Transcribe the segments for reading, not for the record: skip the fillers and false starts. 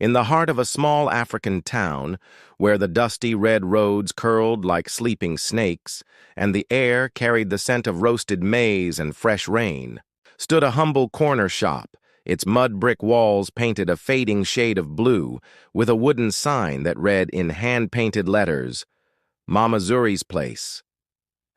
In the heart of a small African town, where the dusty red roads curled like sleeping snakes, and the air carried the scent of roasted maize and fresh rain, stood a humble corner shop, its mud brick walls painted a fading shade of blue, with a wooden sign that read in hand-painted letters, Mama Zuri's Place.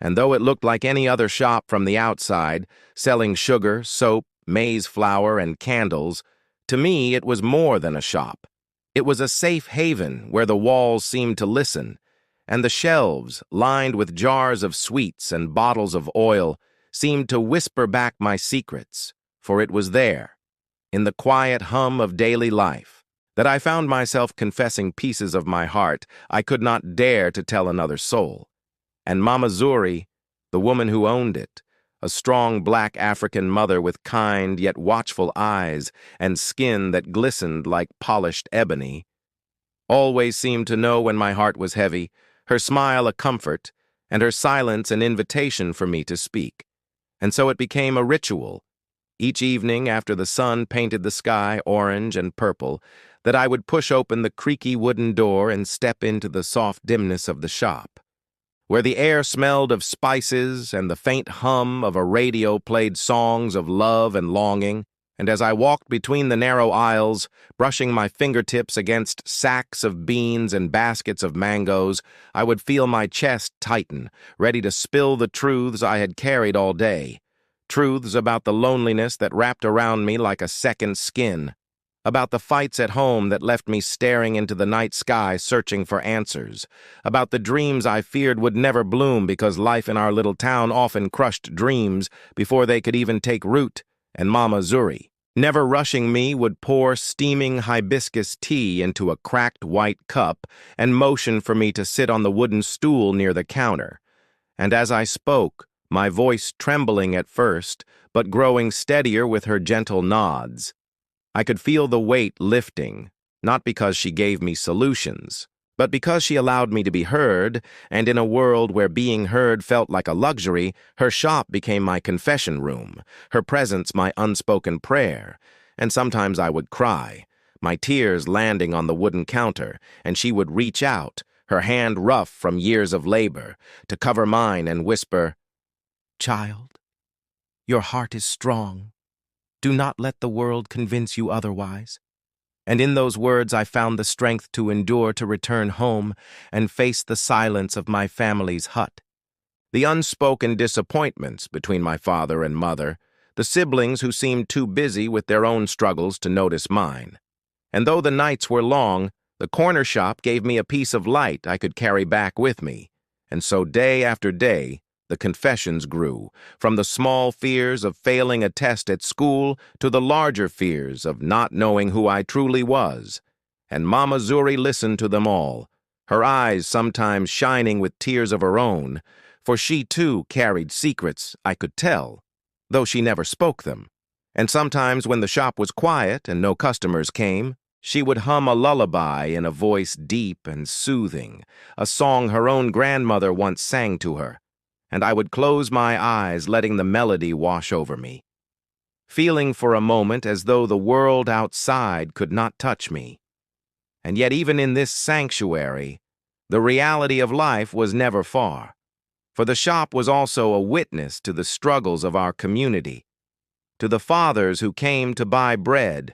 And though it looked like any other shop from the outside, selling sugar, soap, maize flour, and candles, to me it was more than a shop. It was a safe haven where the walls seemed to listen, and the shelves, lined with jars of sweets and bottles of oil, seemed to whisper back my secrets, for it was there, in the quiet hum of daily life, that I found myself confessing pieces of my heart I could not dare to tell another soul. And Mama Zuri, the woman who owned it, a strong black African mother with kind yet watchful eyes and skin that glistened like polished ebony, always seemed to know when my heart was heavy, her smile a comfort, and her silence an invitation for me to speak. And so it became a ritual, each evening after the sun painted the sky orange and purple, that I would push open the creaky wooden door and step into the soft dimness of the shop, where the air smelled of spices and the faint hum of a radio played songs of love and longing, and as I walked between the narrow aisles, brushing my fingertips against sacks of beans and baskets of mangoes, I would feel my chest tighten, ready to spill the truths I had carried all day, truths about the loneliness that wrapped around me like a second skin, about the fights at home that left me staring into the night sky searching for answers, about the dreams I feared would never bloom because life in our little town often crushed dreams before they could even take root, and Mama Zuri, never rushing me, would pour steaming hibiscus tea into a cracked white cup and motion for me to sit on the wooden stool near the counter. And as I spoke, my voice trembling at first, but growing steadier with her gentle nods, I could feel the weight lifting, not because she gave me solutions, but because she allowed me to be heard, and in a world where being heard felt like a luxury, her shop became my confession room, her presence my unspoken prayer, and sometimes I would cry, my tears landing on the wooden counter, and she would reach out, her hand rough from years of labor, to cover mine and whisper, "Child, your heart is strong. Do not let the world convince you otherwise." And in those words I found the strength to endure to return home and face the silence of my family's hut, the unspoken disappointments between my father and mother, the siblings who seemed too busy with their own struggles to notice mine. And though the nights were long, the corner shop gave me a piece of light I could carry back with me, and so day after day, the confessions grew, from the small fears of failing a test at school to the larger fears of not knowing who I truly was. And Mama Zuri listened to them all, her eyes sometimes shining with tears of her own, for she too carried secrets I could tell, though she never spoke them. And sometimes when the shop was quiet and no customers came, she would hum a lullaby in a voice deep and soothing, a song her own grandmother once sang to her, and I would close my eyes, letting the melody wash over me, feeling for a moment as though the world outside could not touch me. And yet even in this sanctuary, the reality of life was never far, for the shop was also a witness to the struggles of our community, to the fathers who came to buy bread,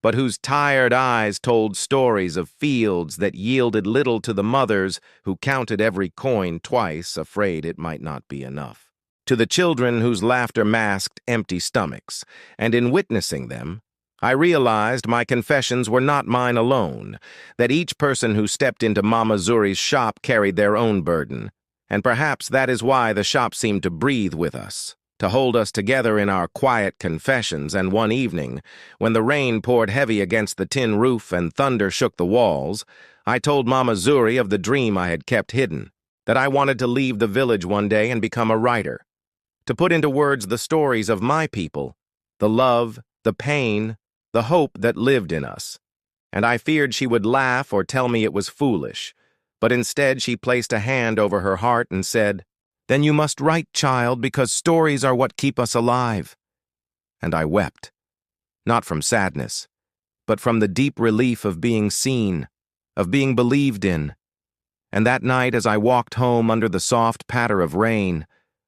but whose tired eyes told stories of fields that yielded little to the mothers who counted every coin twice, afraid it might not be enough, to the children whose laughter masked empty stomachs, and in witnessing them, I realized my confessions were not mine alone, that each person who stepped into Mama Zuri's shop carried their own burden, and perhaps that is why the shop seemed to breathe with us, to hold us together in our quiet confessions. And one evening, when the rain poured heavy against the tin roof and thunder shook the walls, I told Mama Zuri of the dream I had kept hidden, that I wanted to leave the village one day and become a writer, to put into words the stories of my people, the love, the pain, the hope that lived in us. And I feared she would laugh or tell me it was foolish, but instead she placed a hand over her heart and said, "Then you must write, child, because stories are what keep us alive." And I wept, not from sadness, but from the deep relief of being seen, of being believed in. And that night, as I walked home under the soft patter of rain,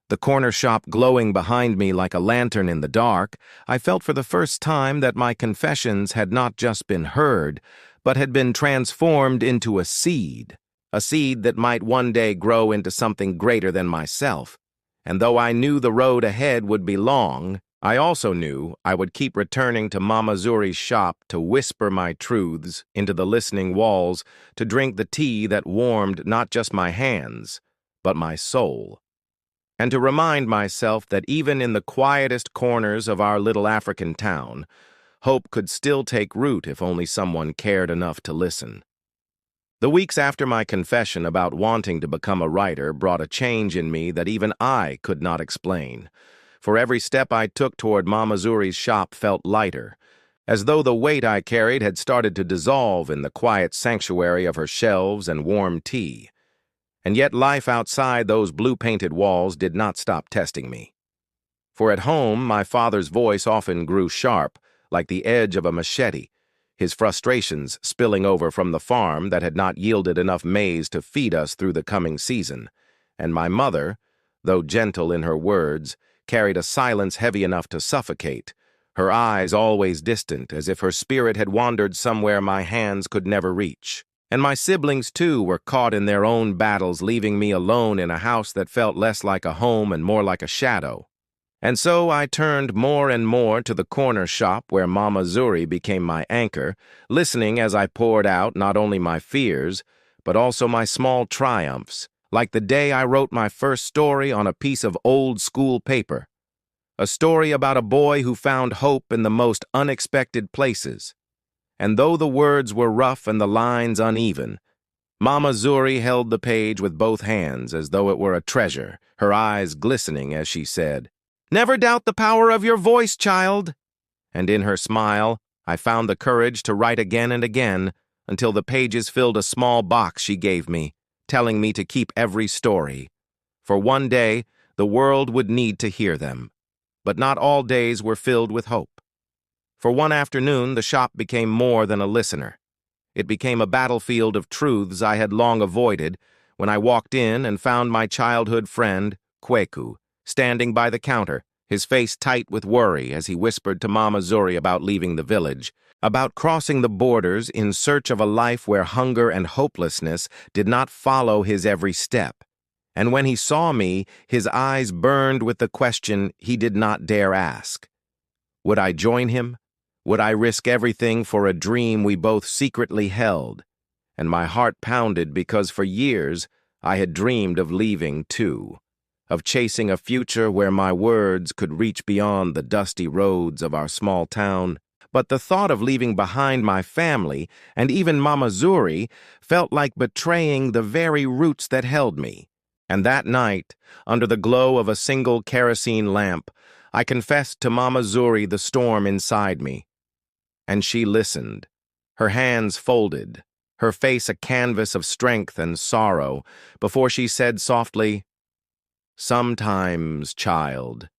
the corner shop glowing behind me like a lantern in the dark, I felt for the first time that my confessions had not just been heard, but had been transformed into a seed that might one day grow into something greater than myself. And though I knew the road ahead would be long, I also knew I would keep returning to Mama Zuri's shop to whisper my truths into the listening walls, to drink the tea that warmed not just my hands, but my soul, and to remind myself that even in the quietest corners of our little African town, hope could still take root if only someone cared enough to listen. The weeks after my confession about wanting to become a writer brought a change in me that even I could not explain. For every step I took toward Mama Zuri's shop felt lighter, as though the weight I carried had started to dissolve in the quiet sanctuary of her shelves and warm tea. And yet life outside those blue-painted walls did not stop testing me. For at home, my father's voice often grew sharp, like the edge of a machete, his frustrations spilling over from the farm that had not yielded enough maize to feed us through the coming season. And my mother, though gentle in her words, carried a silence heavy enough to suffocate, her eyes always distant, as if her spirit had wandered somewhere my hands could never reach. And my siblings, too, were caught in their own battles, leaving me alone in a house that felt less like a home and more like a shadow. And so I turned more and more to the corner shop where Mama Zuri became my anchor, listening as I poured out not only my fears, but also my small triumphs, like the day I wrote my first story on a piece of old school paper. A story about a boy who found hope in the most unexpected places. And though the words were rough and the lines uneven, Mama Zuri held the page with both hands as though it were a treasure, her eyes glistening as she said, "Never doubt the power of your voice, child." And in her smile, I found the courage to write again and again until the pages filled a small box she gave me, telling me to keep every story. For one day, the world would need to hear them. But not all days were filled with hope. For one afternoon, the shop became more than a listener. It became a battlefield of truths I had long avoided when I walked in and found my childhood friend, Kweku, standing by the counter, his face tight with worry as he whispered to Mama Zuri about leaving the village, about crossing the borders in search of a life where hunger and hopelessness did not follow his every step. And when he saw me, his eyes burned with the question he did not dare ask. Would I join him? Would I risk everything for a dream we both secretly held? And my heart pounded because for years I had dreamed of leaving too, of chasing a future where my words could reach beyond the dusty roads of our small town. But the thought of leaving behind my family, and even Mama Zuri, felt like betraying the very roots that held me. And that night, under the glow of a single kerosene lamp, I confessed to Mama Zuri the storm inside me. And she listened, her hands folded, her face a canvas of strength and sorrow, before she said softly, "Sometimes, child,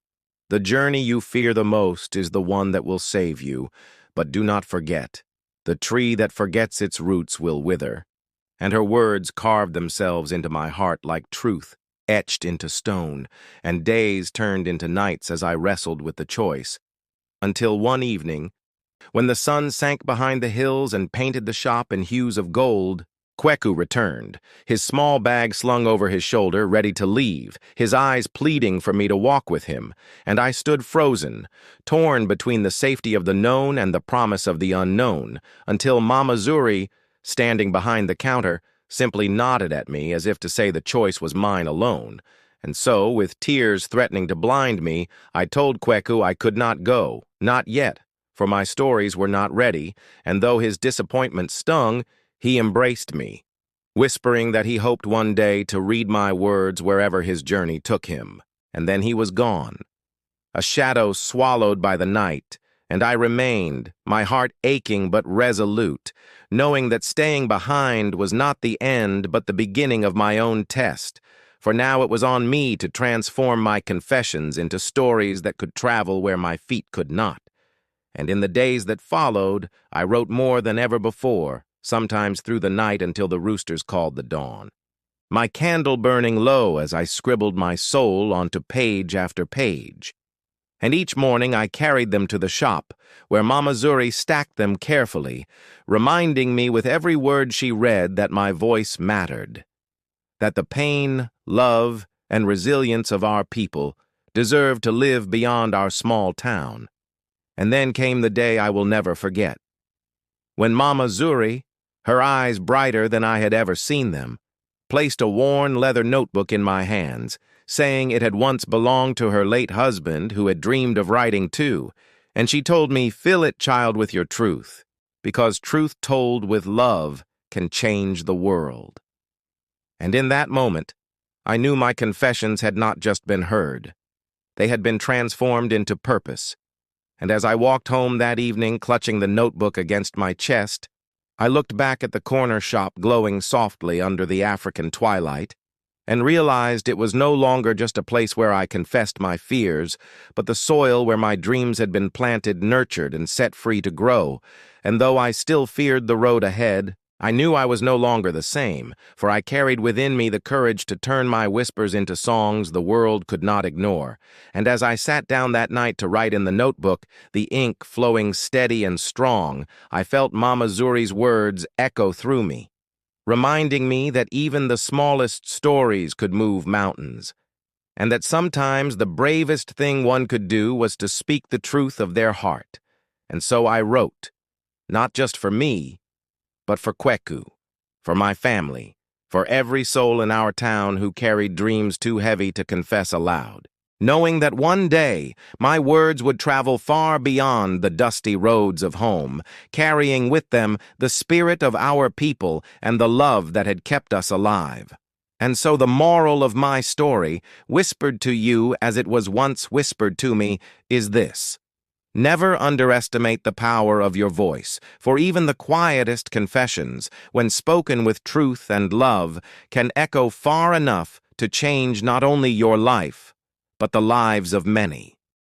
the journey you fear the most is the one that will save you, but do not forget, the tree that forgets its roots will wither." And her words carved themselves into my heart like truth, etched into stone, and days turned into nights as I wrestled with the choice. Until one evening, when the sun sank behind the hills and painted the shop in hues of gold, Kweku returned, his small bag slung over his shoulder, ready to leave, his eyes pleading for me to walk with him, and I stood frozen, torn between the safety of the known and the promise of the unknown, until Mama Zuri, standing behind the counter, simply nodded at me as if to say the choice was mine alone. And so, with tears threatening to blind me, I told Kweku I could not go, not yet, for my stories were not ready, and though his disappointment stung, he embraced me, whispering that he hoped one day to read my words wherever his journey took him. And then he was gone, a shadow swallowed by the night, and I remained, my heart aching but resolute, knowing that staying behind was not the end but the beginning of my own test, for now it was on me to transform my confessions into stories that could travel where my feet could not. And in the days that followed, I wrote more than ever before, sometimes through the night until the roosters called the dawn. My candle burning low as I scribbled my soul onto page after page. And each morning I carried them to the shop, where Mama Zuri stacked them carefully, reminding me with every word she read that my voice mattered, that the pain, love, and resilience of our people deserved to live beyond our small town. And then came the day I will never forget, when Mama Zuri, her eyes brighter than I had ever seen them, placed a worn leather notebook in my hands, saying it had once belonged to her late husband who had dreamed of writing too, and she told me, "Fill it, child, with your truth, because truth told with love can change the world." And in that moment, I knew my confessions had not just been heard. They had been transformed into purpose. And as I walked home that evening, clutching the notebook against my chest, I looked back at the corner shop glowing softly under the African twilight and realized it was no longer just a place where I confessed my fears, but the soil where my dreams had been planted, nurtured, and set free to grow. And though I still feared the road ahead, I knew I was no longer the same, for I carried within me the courage to turn my whispers into songs the world could not ignore. And as I sat down that night to write in the notebook, the ink flowing steady and strong, I felt Mama Zuri's words echo through me, reminding me that even the smallest stories could move mountains, and that sometimes the bravest thing one could do was to speak the truth of their heart. And so I wrote, not just for me, but for Kweku, for my family, for every soul in our town who carried dreams too heavy to confess aloud, knowing that one day my words would travel far beyond the dusty roads of home, carrying with them the spirit of our people and the love that had kept us alive. And so the moral of my story, whispered to you as it was once whispered to me, is this: never underestimate the power of your voice, for even the quietest confessions, when spoken with truth and love, can echo far enough to change not only your life, but the lives of many.